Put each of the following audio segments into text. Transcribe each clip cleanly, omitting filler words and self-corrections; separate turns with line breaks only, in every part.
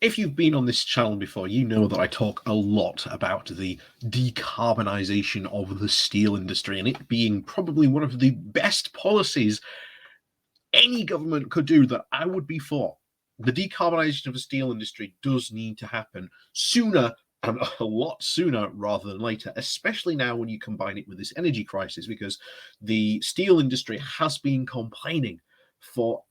If you've been on this channel before, you know that I talk a lot about the decarbonisation of the steel industry and it being probably one of the best policies any government could do that I would be for. The decarbonisation of the steel industry does need to happen sooner and a lot sooner rather than later, especially now when you combine it with this energy crisis, because the steel industry has been complaining for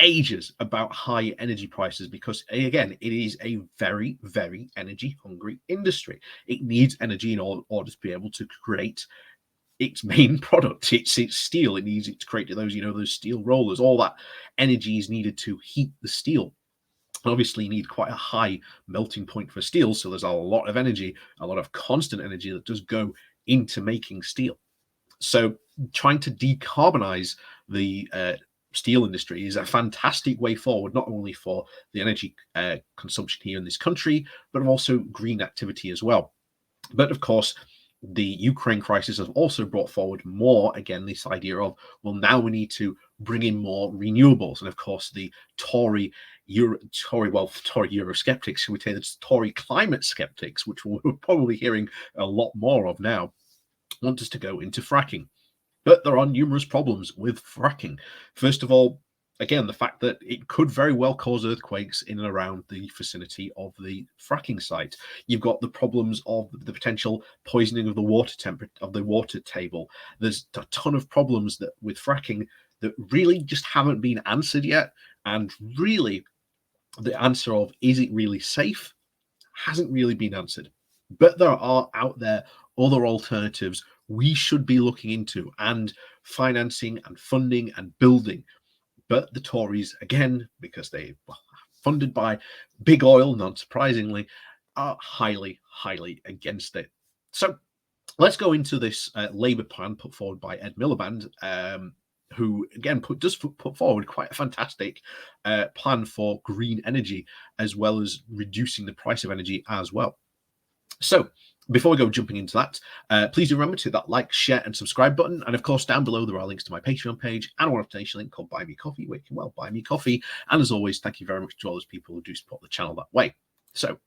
ages about high energy prices because, again, it is a very, very energy hungry industry. It needs energy in order to be able to create its main product. It's steel. It needs it to create those steel rollers. All that energy is needed to heat the steel. Obviously, you need quite a high melting point for steel, so there's a lot of energy, a lot of constant energy that does go into making steel. So trying to decarbonize the steel industry is a fantastic way forward, not only for the energy consumption here in this country, but also green activity as well. But of course, the Ukraine crisis has also brought forward more, again, this idea of, well, now we need to bring in more renewables. And of course, the Tory Eurosceptics, should we say, the Tory climate skeptics, which we're probably hearing a lot more of now, want us to go into fracking. But there are numerous problems with fracking. First of all, again, the fact that it could very well cause earthquakes in and around the vicinity of the fracking site. You've got the problems of the potential poisoning of the water table. There's a ton of problems that with fracking that really just haven't been answered yet. And really, the answer of is it really safe hasn't really been answered. But there are out there other alternatives we should be looking into and financing and funding and building. But the Tories, again, because they are funded by big oil, not surprisingly, are highly, highly against it. So let's go into this Labour plan put forward by Ed Miliband, who, again, does put forward quite a fantastic plan for green energy, as well as reducing the price of energy as well. So before we go jumping into that, please do remember to hit that like, share, and subscribe button. And of course, down below, there are links to my Patreon page and a one-off link called Buy Me Coffee, where you can, well, buy me coffee. And as always, thank you very much to all those people who do support the channel that way. So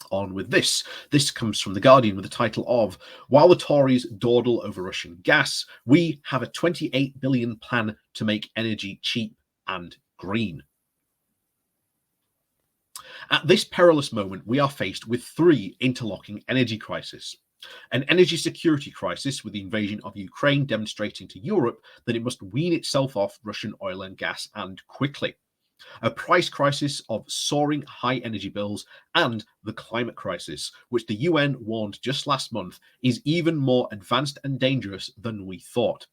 on with this. This comes from The Guardian with the title of, While the Tories dawdle over Russian gas, we have a 28 billion plan to make energy cheap and green. At this perilous moment, we are faced with three interlocking energy crises. An energy security crisis with the invasion of Ukraine demonstrating to Europe that it must wean itself off Russian oil and gas, and quickly. A price crisis of soaring high energy bills, and the climate crisis, which the UN warned just last month is even more advanced and dangerous than we thought.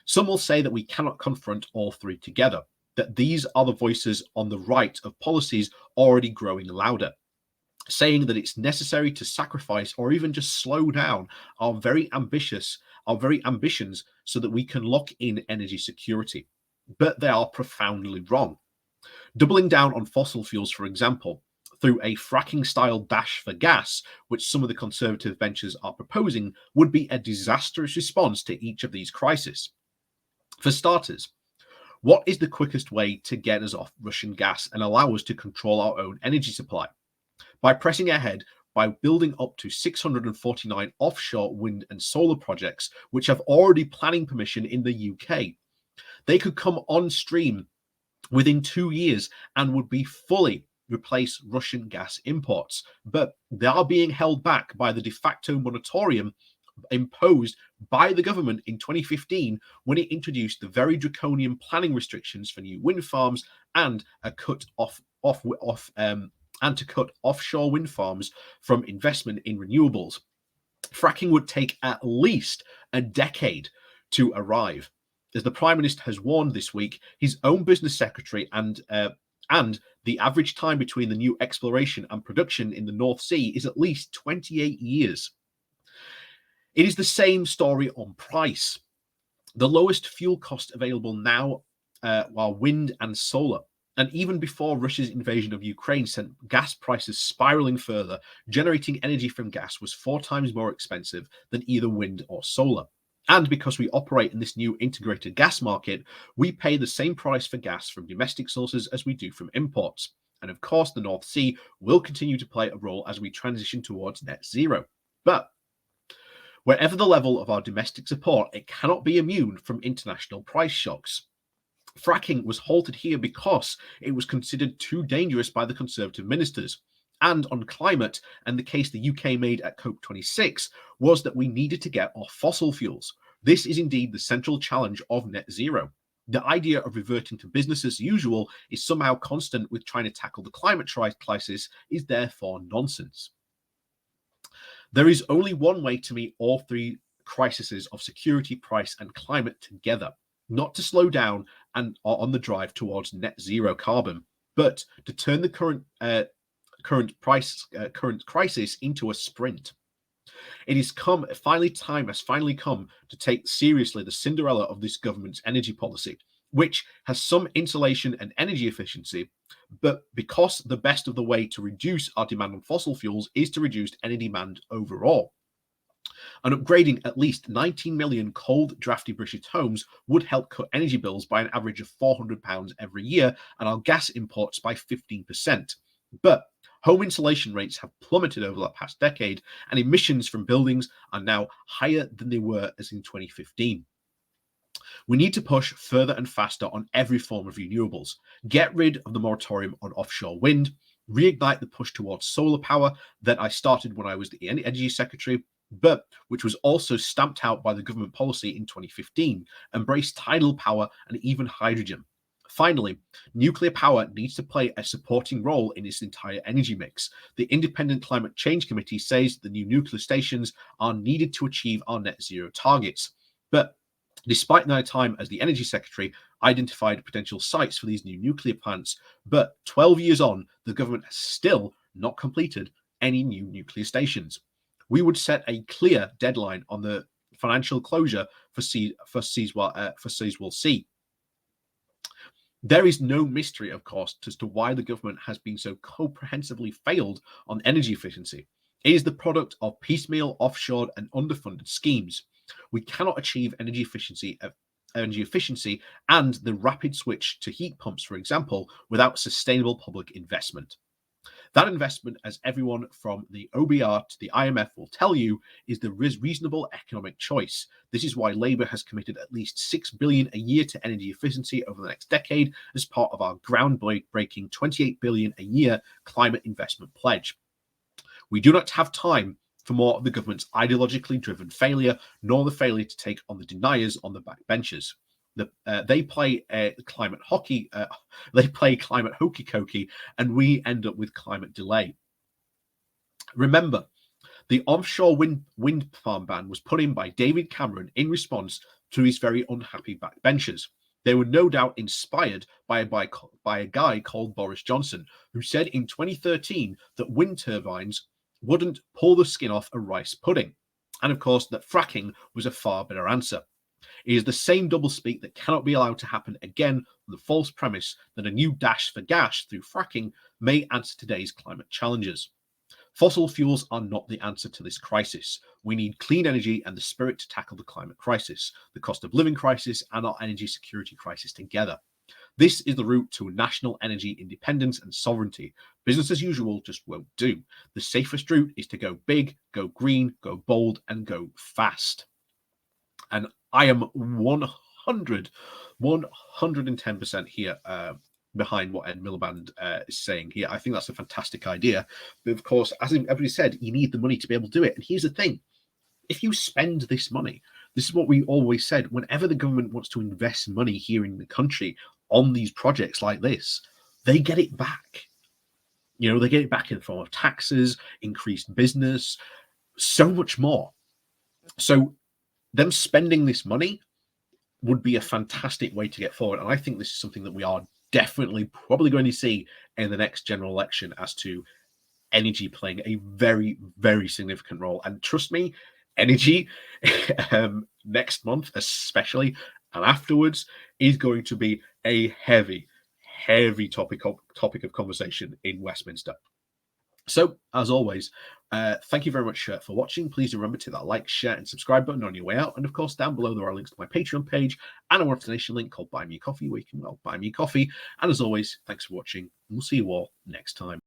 Some will say that we cannot confront all three together, that these are the voices on the right of policies already growing louder, saying that it's necessary to sacrifice or even just slow down our very ambitions so that we can lock in energy security. But they are profoundly wrong. Doubling down on fossil fuels, for example, through a fracking-style dash for gas, which some of the conservative benches are proposing, would be a disastrous response to each of these crises. For starters, what is the quickest way to get us off Russian gas and allow us to control our own energy supply? By pressing ahead by building up to 649 offshore wind and solar projects, which have already planning permission in the UK. They could come on stream within 2 years and would be fully replace Russian gas imports. But they are being held back by the de facto moratorium imposed by the government in 2015 when it introduced the very draconian planning restrictions for new wind farms and a cut to cut offshore wind farms from investment in renewables. Fracking would take at least a decade to arrive. As the Prime Minister has warned this week, his own business secretary and the average time between the new exploration and production in the North Sea is at least 28 years. It is the same story on price. The lowest fuel cost available now are wind and solar. And even before Russia's invasion of Ukraine sent gas prices spiraling further, generating energy from gas was 4 times more expensive than either wind or solar. And because we operate in this new integrated gas market, we pay the same price for gas from domestic sources as we do from imports. And of course, the North Sea will continue to play a role as we transition towards net zero. But wherever the level of our domestic support, it cannot be immune from international price shocks. Fracking was halted here because it was considered too dangerous by the Conservative ministers. And on climate, and the case the UK made at COP26 was that we needed to get off fossil fuels. This is indeed the central challenge of net zero. The idea of reverting to business as usual is somehow constant with trying to tackle the climate crisis is therefore nonsense. There is only one way to meet all three crises of security, price, and climate together, not to slow down and are on the drive towards net zero carbon, but to turn the current crisis into a sprint. It has come time has finally come to take seriously the Cinderella of this government's energy policy, which has some insulation and energy efficiency, but because the best of the way to reduce our demand on fossil fuels is to reduce energy demand overall. And upgrading at least 19 million cold, drafty British homes would help cut energy bills by an average of £400 every year and our gas imports by 15%. But home insulation rates have plummeted over the past decade, and emissions from buildings are now higher than they were as in 2015. We need to push further and faster on every form of renewables, get rid of the moratorium on offshore wind, reignite the push towards solar power that I started when I was the Energy Secretary, but which was also stamped out by the government policy in 2015, embrace tidal power and even hydrogen. Finally, nuclear power needs to play a supporting role in its entire energy mix. The Independent Climate Change Committee says the new nuclear stations are needed to achieve our net zero targets. But despite my time as the Energy Secretary, I identified potential sites for these new nuclear plants. But 12 years on, the government has still not completed any new nuclear stations. We would set a clear deadline on the financial closure for Sizewell C. There is no mystery, of course, as to why the government has been so comprehensively failed on energy efficiency. It is the product of piecemeal, offshored, and underfunded schemes. We cannot achieve energy efficiency and the rapid switch to heat pumps, for example, without sustainable public investment. That investment, as everyone from the OBR to the IMF will tell you, is the reasonable economic choice. This is why Labour has committed at least $6 billion a year to energy efficiency over the next decade as part of our groundbreaking $28 billion a year climate investment pledge. We do not have time for more of the government's ideologically driven failure, nor the failure to take on the deniers on the backbenchers. They play climate hockey. They play climate hokey cokey, and we end up with climate delay. Remember, the offshore wind farm ban was put in by David Cameron in response to his very unhappy backbenchers. They were no doubt inspired by a guy called Boris Johnson, who said in 2013 that wind turbines wouldn't pull the skin off a rice pudding, and of course that fracking was a far better answer. It is the same doublespeak that cannot be allowed to happen again on the false premise that a new dash for gas through fracking may answer today's climate challenges. Fossil fuels are not the answer to this crisis. We need clean energy and the spirit to tackle the climate crisis, the cost of living crisis, and our energy security crisis together. This is the route to national energy independence and sovereignty. Business as usual just won't do. The safest route is to go big, go green, go bold, and go fast. And I am 110% here behind what Ed Miliband is saying here. I think that's a fantastic idea. But of course, as everybody said, you need the money to be able to do it. And here's the thing. If you spend this money, this is what we always said, whenever the government wants to invest money here in the country on these projects like this, they get it back. You know, they get it back in the form of taxes, increased business, so much more. So them spending this money would be a fantastic way to get forward. And I think this is something that we are definitely probably going to see in the next general election as to energy playing a very, very significant role. And trust me, energy next month especially and afterwards is going to be a heavy topic of conversation in Westminster. So, as always, thank you very much for watching. Please remember to hit that like, share, and subscribe button on your way out. And of course, down below there are links to my Patreon page and a more donation link called Buy Me a Coffee, where you can buy me a coffee. And as always, thanks for watching, and we'll see you all next time.